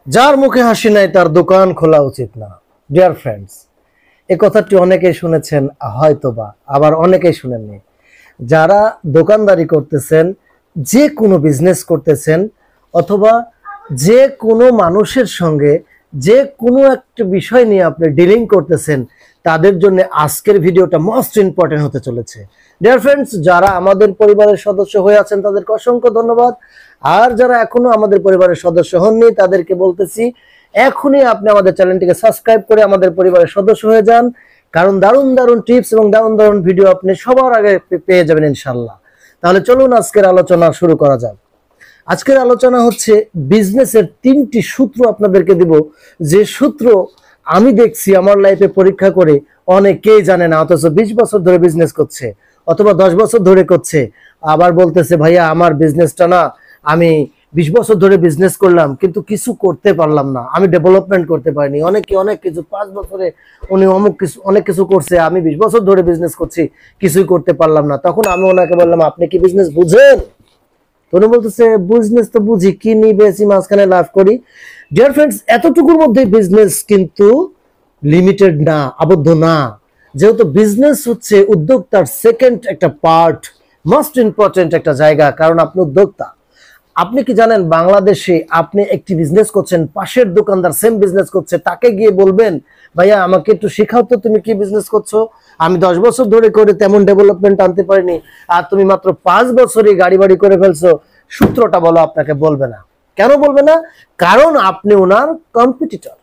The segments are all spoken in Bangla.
যার মুখে হাসি নাই তার দোকান খোলা উচিত না। ডিয়ার ফ্রেন্ডস, এই কথাটি অনেকেই শুনেছেন হয়তোবা, আবার অনেকেই শুনেননি। যারা দোকানদারি করতেছেন, যে কোনো বিজনেস করতেছেন, অথবা যে কোনো মানুষের সঙ্গে যে কোনো একটা বিষয় নিয়ে আপনি ডিলিং করতেছেন, তাদের জন্য আজকের ভিডিওটা মোস্ট ইম্পর্টেন্ট হতে চলেছে। ডিয়ার ফ্রেন্ডস, যারা আমাদের পরিবারের সদস্য হয়ে আছেন তাদেরকে অসংখ্য ধন্যবাদ। আর যারা এখনো আমাদের পরিবারের সদস্য হননি তাদেরকে বলতেছি, এখনই আপনি আমাদের চ্যানেলটিকে সাবস্ক্রাইব করে আমাদের পরিবারের সদস্য হয়ে যান, কারণ দারুণ দারুণ টিপস এবং দারুণ দারুণ ভিডিও আপনি সবার আগে পেয়ে যাবেন ইনশাল্লাহ। তাহলে চলুন আজকের আলোচনা শুরু করা যাক। আজকের আলোচনা হচ্ছে বিজনেসের 3টি সূত্র আপনাদেরকে দিব, যে সূত্র আমি দেখছি আমার লাইফে পরীক্ষা করে অনেকেই জানে না, অথচ 20 বছর ধরে বিজনেস করছে অথবা 10 বছর ধরে করছে, আবার বলতেছে ভাইয়া আমার বিজনেসটা না, আমি 20 বছর ধরে বিজনেস করলাম কিন্তু কিছু করতে পারলাম না, আমি ডেভেলপমেন্ট করতে পারিনি। অনেকে অনেক কিছু, 5 বছরে উনি অনেক কিছু করছে, আমি 20 বছর ধরে বিজনেস করছি কিছুই করতে পারলাম না। তখন আমি ওনাকে বললাম, আপনি কি বিজনেস বুঝেন? উনি বলতেছে, বিজনেস তো বুঝি, কিনি বেশি মাঝখানে লাভ করি। ডিয়ার ফ্রেন্ডস, এতটুকুর মধ্যে বিজনেস কিন্তু লিমিটেড না, আবদ্ধ না। যেহেতু বিজনেস হচ্ছে উদ্যোক্তার সেকেন্ড একটা পার্ট, মোস্ট ইম্পর্টেন্ট একটা জায়গা, কারণ আপনি উদ্যোক্তা। আপনি কি জানেন বাংলাদেশে আপনি একটি বিজনেস করছেন, পাশের দোকানদার সেম বিজনেস করছে, তাকে গিয়ে বলবেন ভাইয়া আমাকে একটু শেখাও তো, তুমি কি বিজনেস করছো, আমি 10 বছর ধরে করে তেমন ডেভেলপমেন্ট আনতে পারিনি, আর তুমি মাত্র 5 বছরে গাড়ি বাড়ি করে ফেলছো, সূত্রটা বলো। আপনাকে বলবে না। কেন বলবে না? কারণ আপনি ওনার কম্পিটিটর,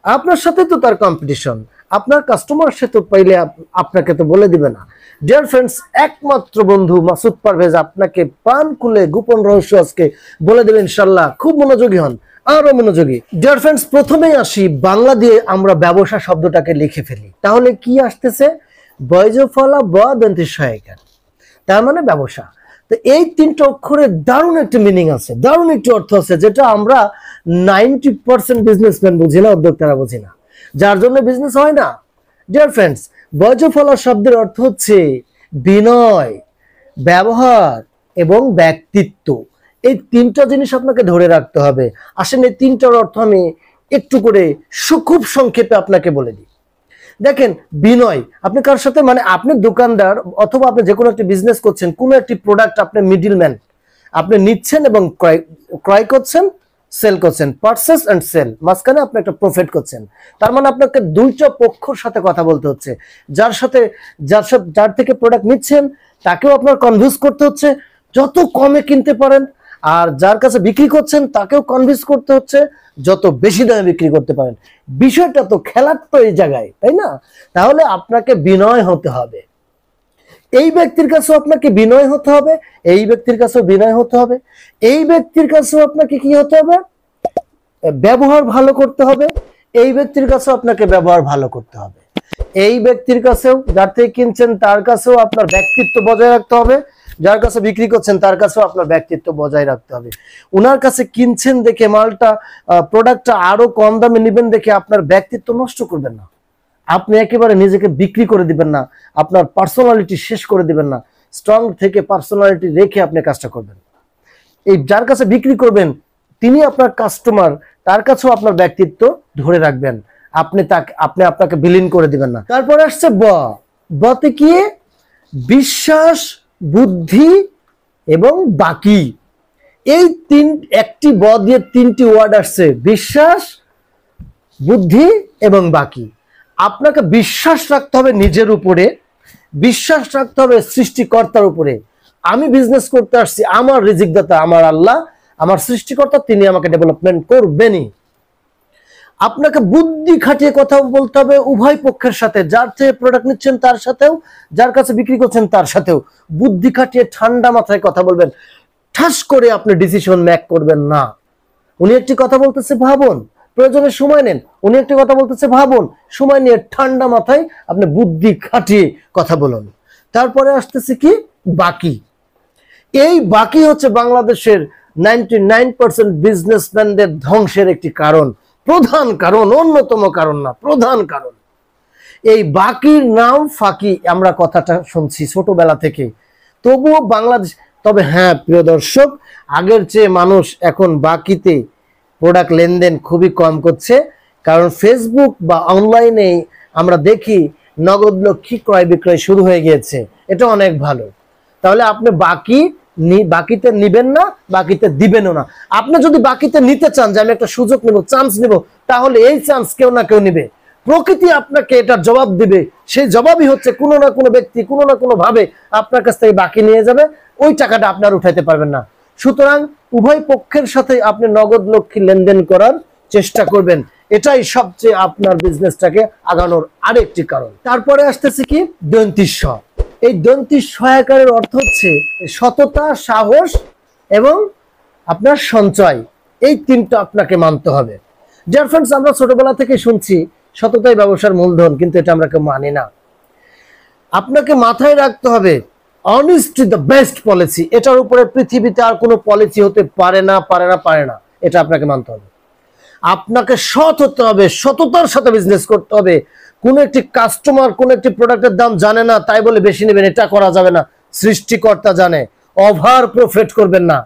আপনার সাথে তো তার কম্পিটিশন, আপনার কাস্টমার সাথে পাইলে আপনাকে তো বলে দিবে না। ডিয়ার ফ্রেন্ডস, একমাত্র বন্ধু মাসুদ পারভেজ আপনাকে প্রাণ খুলে গোপন রহস্য আজকে বলে দেবেন ইনশাল্লাহ। খুব মনোযোগী হন, আরো মনোযোগী। ডিয়ার ফ্রেন্ডস, প্রথমেই আসি, বাংলা দিয়ে আমরা ব্যবসা শব্দটাকে লিখে ফেলি, তাহলে কি আসতেছে? বয়জফলা বদন্তি সহায়িকা, তার মানে ব্যবসা। তো এই 3টা অক্ষরে দারুণ একটা মিনিং আছে, দারুণ একটি অর্থ আছে, যেটা আমরা 90% বিজনেসম্যান বুঝি না, উদ্যোক্তারা বুঝি না, যার জন্য বিজনেস হয় না। ডিয়ার ফ্রেন্ডস, বয়জফলা শব্দের অর্থ হচ্ছে বিনয়, ব্যবহার এবং ব্যক্তিত্ব। এই 3টা জিনিস আপনাকে ধরে রাখতে হবে। আসেন এই 3টার অর্থ আমি একটু করে খুব সংক্ষেপে আপনাকে বলে দিই। দেখেন, বিনয়, আপনি কার সাথে, মানে আপনি দোকানদার অথবা আপনি যে কোনো একটা বিজনেস করছেন, কোনো একটি প্রোডাক্ট আপনি মিডলম্যান, আপনি নিচ্ছেন এবং ক্রয় করছেন, সেল করছেন, পারচেস এন্ড সেল, মাঝখানে আপনি একটা প্রফিট করছেন। তার মানে আপনাকে 2টা পক্ষর সাথে কথা বলতে হচ্ছে। যার থেকে প্রোডাক্ট নিচ্ছেন তাকেও আপনার কনভিন্স করতে হচ্ছে যত কমে কিনতে পারেন, আর যার কাছে বিক্রি করছেন তাকেও কনভিন্স করতে হচ্ছে যত বেশি দামে বিক্রি করতে পারেন। বিষয়টা তো খেলার তো এই জায়গায়, তাই না? তাহলে আপনাকে বিনয় হতে হবে, এই ব্যক্তির কাছেও আপনাকে বিনয় হতে হবে, এই ব্যক্তির কাছেও বিনয় হতে হবে, এই ব্যক্তির কাছেও আপনাকে কি হতে হবে? ব্যবহার ভালো করতে হবে, এই ব্যক্তির কাছেও আপনাকে ব্যবহার ভালো করতে হবে, এই ব্যক্তির কাছেও, যার থেকে কিনছেন তার কাছেও আপনার ব্যক্তিত্ব বজায় রাখতে হবে, যার কাছে বিক্রি করছেন তার কাছেও আপনার ব্যক্তিত্ব বজায় রাখতে হবে। উনার কাছে কিনছেন দেখে মালটা, প্রোডাক্টটা আরো কম দামে নেবেন দেখে আপনার ব্যক্তিত্ব নষ্ট করবেন না, আপনি একেবারে নিজেকে বিক্রি করে দিবেন না, আপনার পার্সোনালিটি শেষ করে দিবেন না। স্ট্রং থেকে পার্সোনালিটি রেখে আপনি কাজটা করবেন। এই যার কাছে বিক্রি করবেন তিনি আপনার কাস্টমার, তার কাছেও আপনার ব্যক্তিত্ব ধরে রাখবেন, আপনাকে বিলীন করে দিবেন না। তারপরে আসছে বতে কি? বিশ্বাস, বুদ্ধি এবং বাকি। এই একটি দিয়ে 3টি ওয়ার্ড আসছে, বিশ্বাস, বুদ্ধি এবং বাকি। আপনাকে বিশ্বাস রাখতে হবে নিজের উপরে, বিশ্বাস রাখতে হবে সৃষ্টিকর্তার উপরে। আমি বিজনেস করতে আসছি, আমার রিজিকদাতা আমার আল্লাহ, আমার সৃষ্টিকর্তা, তিনি আমাকে ডেভেলপমেন্ট করবেনই। আপনাকে বুদ্ধি খাটিয়ে কথা বলতে হবে উভয় পক্ষের সাথে, যার থেকে প্রোডাক্ট নিচ্ছেন তার সাথেও, যার কাছে বিক্রি করছেন তার সাথেও। বুদ্ধি খাটিয়ে ঠান্ডা মাথায় কথা বলবেন, ঠাস করে আপনি ডিসিশন মেক করবেন না। উনি একটি কথা বলতেছে, ভাবুন, প্রয়োজনে সময় নেন। উনি একটি কথা বলতেছে, ভাবুন, সময় নিয়ে ঠান্ডা মাথায় আপনি বুদ্ধি খাটিয়ে কথা বলুন। তারপরে আসতেছে কি? বাকি। এই বাকি হচ্ছে বাংলাদেশের 99% বিজনেসম্যানদের ধ্বংসের একটি কারণ, প্রধান কারণ, অন্যতম কারণ না, প্রধান কারণ। এই বাকির নাম ফাঁকি, আমরা কথাটা শুনছি ছোটবেলা থেকে, তবুও বাংলাদেশ, তবে হ্যাঁ প্রিয় দর্শক, আগের চেয়ে মানুষ এখন বাকিতে প্রোডাক্ট লেনদেন খুবই কম করছে, কারণ ফেসবুক বা অনলাইনে আমরা দেখি নগদ লক্ষ্মী ক্রয় বিক্রয় শুরু হয়ে গিয়েছে। এটা অনেক ভালো। তাহলে আপনি বাকিতে নিবেন না, বাকিতে দিবেনও না। আপনি যদি বাকিতে নিতে চান যে আমি একটা সুযোগ নিব, চান্স নিব, তাহলে এই চান্স কেউ না কেউ নিবে। প্রকৃতি আপনাকে এটার জবাব দিবে। সেই জবাবই হচ্ছে কোনো না কোনো ব্যক্তি কোনো না কোনো ভাবে আপনার কাছ থেকে বাকি নিয়ে যাবে, ওই টাকাটা আপনার উঠাইতে পারবেন না। সুতরাং উভয় পক্ষের সাথে আপনি নগদ লক্ষ্মী লেনদেন করার চেষ্টা করবেন। এটাই সবচেয়ে আপনার বিজনেসটাকে আগানোর আরেকটি কারণ। তারপরে আসতেছে কি দন্তিস। এই দন্তিস সহায়কারের অর্থ হচ্ছে সততা, সাহস এবং আপনার সঞ্চয়। এই তিনটা আপনাকে মানতে হবে। ডিয়ার ফ্রেন্ডস, আমরা ছোটবেলা থেকে শুনছি সততাই ব্যবসার মূলধন, কিন্তু এটা আমরা কেউ মানি না। আপনাকে মাথায় রাখতে হবে অনেস্টি দ্য বেস্ট পলিসি। এটার উপরে পৃথিবীতে আর কোনো পলিসি হতে পারে না, পারে না, পারে না। এটা আপনাকে মানতে হবে। আপনাকে সৎ হতে হবে, সততার সাথে বিজনেস করতে হবে। কোন একটি কাস্টমার কোন একটি প্রোডাক্টের দাম জানে না তাই বলে বেশি নেবেন, এটা করা যাবে না। সৃষ্টিকর্তা জানে। ওভার প্রফিট করবেন না,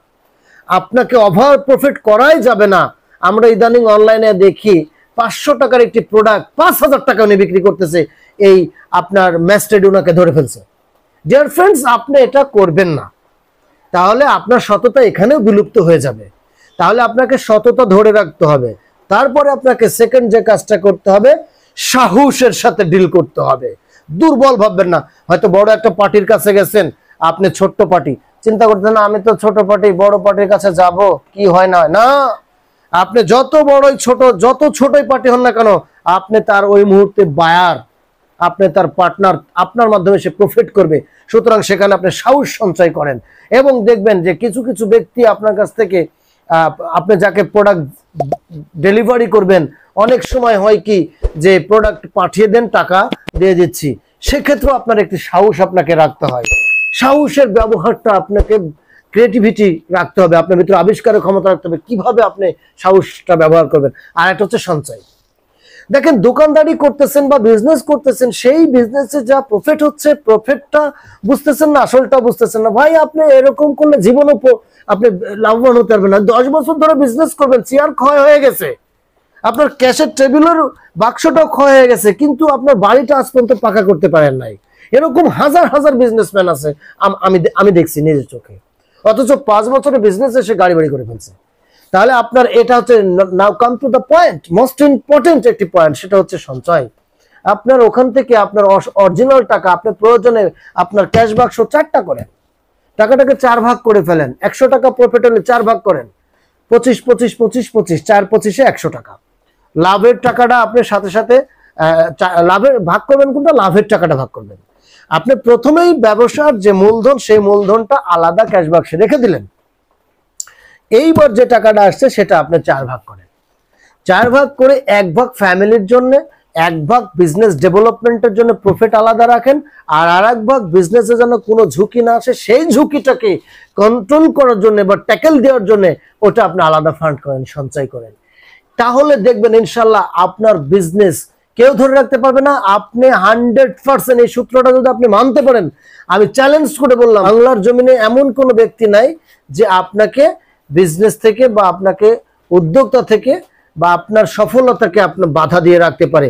আপনাকে ওভার প্রফিট করাই যাবে না। আমরা ইদানিং অনলাইনে দেখি 500 টাকার একটি প্রোডাক্ট 5000 টাকা উনি বিক্রি করতেছে, এই আপনার ম্যাস্টেড উনাকে ধরে ফেলছে। ডিয়ার ফ্রেন্ডস, আপনি এটা করবেন না, তাহলে আপনার সততা এখানেও বিলুপ্ত হয়ে যাবে। তাহলে আপনাকে সততা ধরে রাখতে হবে। তারপরে আপনাকে সেকেন্ড যে কাজটা করতে হবে, সাহসের সাথে ডিল করতে হবে। দুর্বল ভাববেন না। হয়তো বড় একটা পার্টির কাছে গেছেন, আপনি ছোট্ট পার্টি, চিন্তা করতেন না আমি তো ছোট পার্টি, বড় পার্টির কাছে যাব, কি হয় না হয় না। আপনি যত বড়ই ছোট, যত ছোটই পার্টি হন না কেন, আপনি তার ওই মুহূর্তে বায়ার, আপনি তার পার্টনার, আপনার মাধ্যমে সে প্রফিট করবে। সুতরাং সেখানে আপনি সাহস সঞ্চয় করেন এবং দেখবেন যে কিছু কিছু ব্যক্তি আপনার কাছ থেকে আপনি যাকে প্রোডাক্ট ডেলিভারি করবেন, অনেক সময় হয় কি যে প্রোডাক্ট পাঠিয়ে দেন, টাকা দিয়ে দিচ্ছি, সেক্ষেত্রে আপনার একটি সাহস আপনাকে রাখতে হয়। সাহসের ব্যবহারটা আপনাকে ক্রিয়েটিভিটি রাখতে হবে, আপনার ভিতরে আবিষ্কারের ক্ষমতা রাখতে হবে, কিভাবে আপনি সাহসটা ব্যবহার করবেন। আর একটা হচ্ছে সঞ্চয়। দেখেন, দোকানদারি করতেছেন বা বিজনেস করতেছেন, সেই বিজনেসে যা প্রফিট হচ্ছে, প্রফিটটা বুঝতেছেন না, আসলটা বুঝতেছেন না। ভাই, আপনি এরকম করলে জীবনে আপনি লাভবান হতে পারবেন না। 10 বছর ধরে বিজনেস করবেন, চেয়ার ক্ষয় হয়ে গেছে, আপনার ক্যাশের টেবিলের বাক্সটাও ক্ষয় হয়ে গেছে, কিন্তু আপনার বাড়িটা আজ পর্যন্ত পাকা করতে পারেন নাই। এরকম হাজার হাজার বিজনেসম্যান আছে, আমি দেখছি নিজের চোখে। অথচ 5 বছরের বিজনেস এসে গাড়ি বাড়ি করে ফেলছে। তাহলে আপনার এটা হচ্ছে, now come to the point, most important একটি পয়েন্ট, সেটা হচ্ছে সঞ্চয়। আপনার ওখান থেকে আপনার অরিজিনাল টাকা, আপনার প্রয়োজনে আপনার ক্যাশ বাক্স 4টা করেন, টাকাটাকে 4 ভাগ করে ফেলেন। 100 টাকা প্রফিট হলে 4 ভাগ করেন, 25 25 25 25, 4 25 100 টাকা। লাভের টাকাটা আপনি সাথে সাথে লাভের ভাগ করবেন, কোনটা লাভের টাকাটা ভাগ করবেন। আপনি প্রথমেই ব্যবসার যে মূলধন, সেই মূলধনটা আলাদা ক্যাশ বাক্সে রেখে দিলেন। এইবার যে টাকাটা আসছে সেটা আপনি 4 ভাগ করেন। 4 ভাগ করে 1 ভাগ ফ্যামিলির জন্য, 1 ভাগ বিজনেস ডেভেলপমেন্টের জন্য প্রফিট আলাদা রাখেন, আর আরেক ভাগ বিজনেসে যেন কোনো ঝুঁকি না আসে, সেই ঝুঁকিটাকে কন্ট্রোল করার জন্য বা ট্যাকেল দেওয়ার জন্য ওটা আপনি আলাদা ফান্ড করেন, সঞ্চয় করেন। তাহলে দেখবেন ইনশাল্লাহ আপনার বিজনেস কেউ ধরে রাখতে পারবে না। আপনি 100% এই সূত্রটা যদি আপনি মানতে পারেন, আমি চ্যালেঞ্জ করে বললাম, বাংলার জমিনে এমন কোনো ব্যক্তি নাই যে আপনাকে বিজনেস থেকে বা আপনাকে উদ্যোক্তা থেকে বা আপনার সফলতাকে আপনার বাধা দিয়ে রাখতে পারে।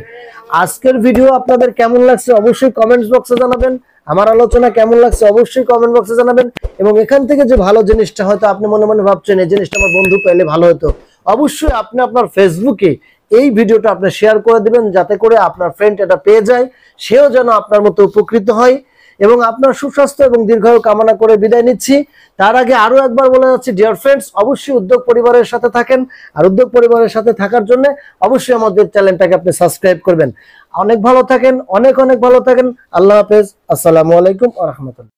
আজকের ভিডিও আপনাদের কেমন লাগছে অবশ্যই কমেন্টস বক্সে জানাবেন। আমার আলোচনা কেমন লাগছে অবশ্যই কমেন্ট বক্সে জানাবেন। এবং এখান থেকে যে ভালো জিনিসটা হয়তো আপনি মনে মনে ভাবছেন এই জিনিসটা আমার বন্ধু পেলে ভালো হতো, অবশ্যই আপনি আপনার ফেসবুকে এই ভিডিওটা আপনি শেয়ার করে দিবেন, যাতে করে আপনার ফ্রেন্ড এটা পেয়ে যায়, সেও যেন আপনার মতো উপকৃত হয়। এবং আপনার সুস্বাস্থ্য এবং দীর্ঘায়ু কামনা করে বিদায় নিচ্ছি। তার আগে আরো একবার বলে যাচ্ছি, ডিয়ার ফ্রেন্ডস, অবশ্যই উদ্যোগ পরিবারের সাথে থাকেন। আর উদ্যোগ পরিবারের সাথে থাকার জন্য অবশ্যই আমাদের চ্যানেলটাকে আপনি সাবস্ক্রাইব করবেন। অনেক ভালো থাকেন, অনেক অনেক ভালো থাকেন। আল্লাহ হাফেজ, আসসালামু আলাইকুম ওয়া রাহমাতুল্লাহ।